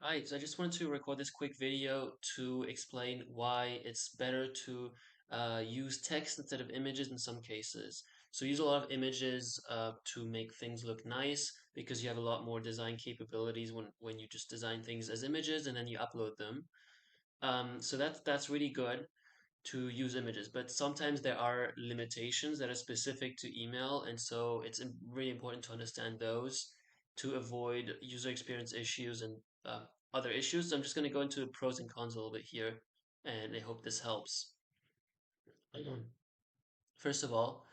Hi, so I just wanted to record this quick video to explain why it's better to use text instead of images in some cases. So use a lot of images to make things look nice because you have a lot more design capabilities when you just design things as images and then you upload them. So that's really good to use images, but sometimes there are limitations that are specific to email, and so it's really important to understand those to avoid user experience issues and other issues. So I'm just going to go into the pros and cons a little bit here, and I hope this helps. First of all,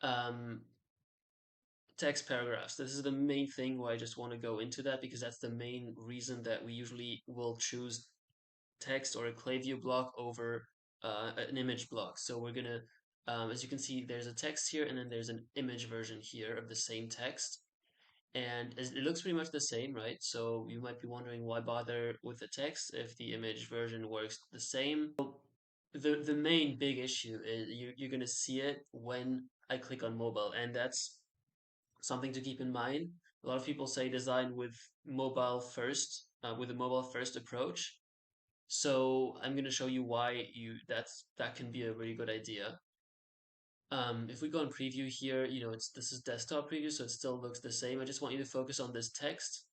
um, text paragraphs. This is the main thing where I just want to go into that because that's the main reason that we usually will choose text or a Klaviyo block over an image block. So we're gonna, as you can see, there's a text here and then there's an image version here of the same text. And it looks pretty much the same, right? So you might be wondering why bother with the text if the image version works the same. The main big issue is you're gonna see it when I click on mobile, and that's something to keep in mind. A lot of people say design with mobile first, with a mobile first approach, so I'm going to show you why that can be a really good idea. If we go on preview here, this is desktop preview, so it still looks the same. I just want you to focus on this text.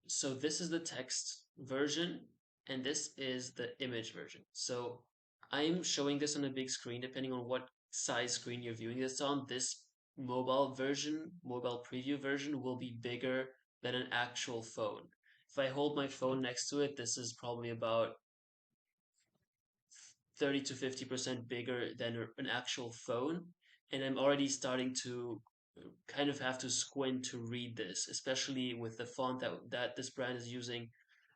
So this is the text version, and this is the image version. So I'm showing this on a big screen, depending on what size screen you're viewing this on. This mobile preview version will be bigger than an actual phone. If I hold my phone next to it, this is probably about 30 to 50% bigger than an actual phone. And I'm already starting to kind of have to squint to read this, especially with the font that this brand is using.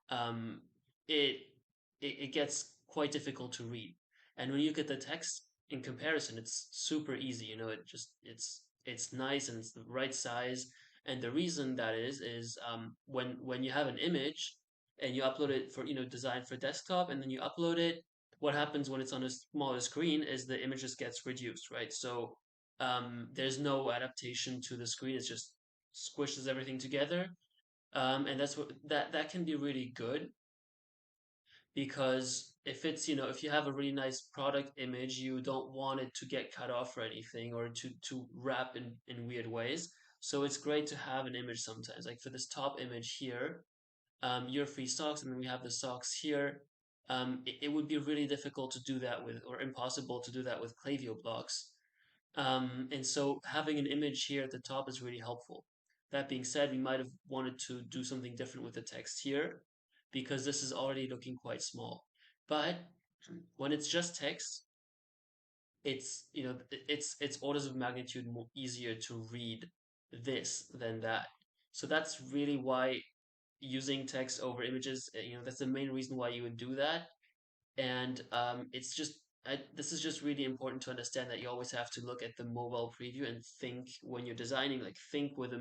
Um, it, it gets quite difficult to read. And when you look at the text in comparison, it's super easy. It's nice and it's the right size. And the reason that is when you have an image and you upload it for designed for desktop, and then you upload it, what happens when it's on a smaller screen is the image just gets reduced, right? So there's no adaptation to the screen. It just squishes everything together, and that's what that can be really good because if you have a really nice product image, you don't want it to get cut off or anything or to wrap in weird ways. So it's great to have an image sometimes. Like for this top image here, your free socks, and then we have the socks here. It would be really difficult to do that with, or impossible to do that with Klaviyo blocks. And so having an image here at the top is really helpful. That being said, we might have wanted to do something different with the text here because this is already looking quite small. But when it's just text, it's orders of magnitude more easier to read this than that. So that's really why using text over images, that's the main reason why you would do that. And this is just really important to understand that you always have to look at the mobile preview and think when you're designing, like think with a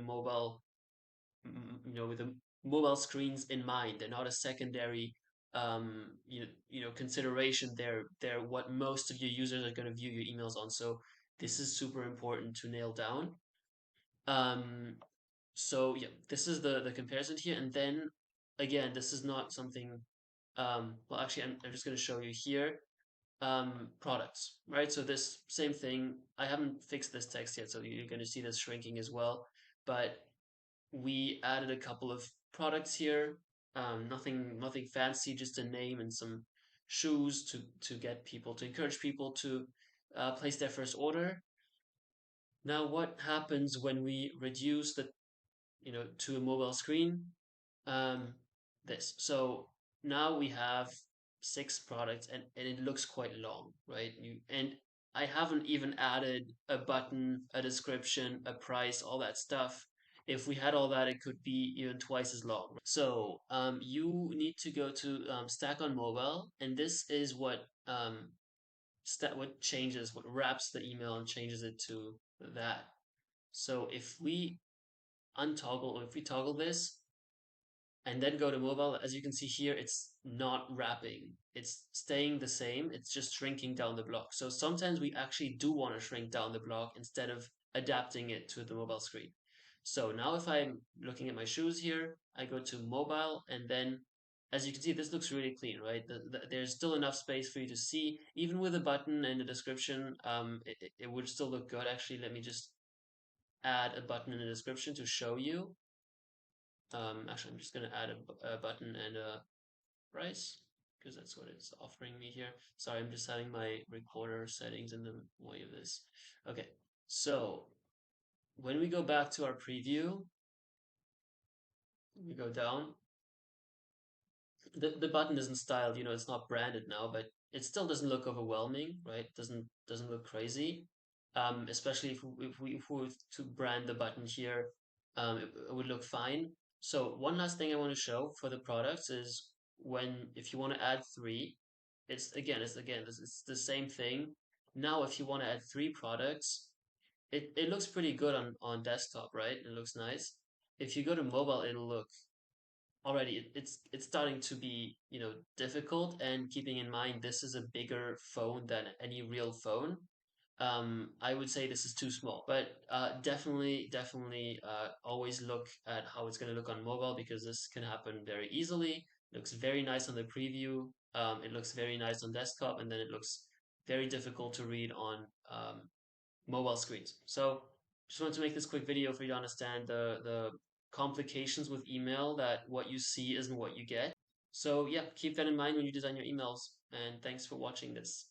with the mobile screens in mind. They're not a secondary, consideration. They're what most of your users are going to view your emails on. So this is super important to nail down. Um, so yeah, this is the comparison here, and then again, this is not something. Well, actually, I'm just going to show you here products, right? So this same thing, I haven't fixed this text yet, so you're going to see this shrinking as well. But we added a couple of products here. Nothing fancy, just a name and some shoes to encourage people to place their first order. Now, what happens when we reduce to a mobile screen? Um, this. So now we have six products, and it looks quite long, right? And I haven't even added a button, a description, a price, all that stuff. If we had all that, it could be even twice as long. So you need to go to Stack on Mobile, and this is what wraps the email and changes it to that. So if we toggle this, and then go to mobile, as you can see here, it's not wrapping. It's staying the same. It's just shrinking down the block. So sometimes we actually do want to shrink down the block instead of adapting it to the mobile screen. So now if I'm looking at my shoes here, I go to mobile, and then as you can see, this looks really clean, right? There's still enough space for you to see, even with a button and a description. It would still look good. Actually, let me just add a button in the description to show you. Actually, I'm just going to add a button and a price because that's what it's offering me here. Sorry, I'm just having my recorder settings in the way of this. Okay, so when we go back to our preview, we go down. The button isn't styled, it's not branded now, but it still doesn't look overwhelming, right? Doesn't look crazy. Especially if we were to brand the button here, it would look fine. So one last thing I want to show for the products is if you want to add three, it's the same thing. Now, if you want to add three products, it looks pretty good on desktop, right? It looks nice. If you go to mobile, it'll look already it's starting to be difficult, and keeping in mind this is a bigger phone than any real phone. I would say this is too small, but definitely always look at how it's going to look on mobile, because this can happen very easily. It looks very nice on the preview. It looks very nice on desktop, and then it looks very difficult to read on mobile screens. So just wanted to make this quick video for you to understand the complications with email, that what you see isn't what you get. So yeah, keep that in mind when you design your emails, and thanks for watching this.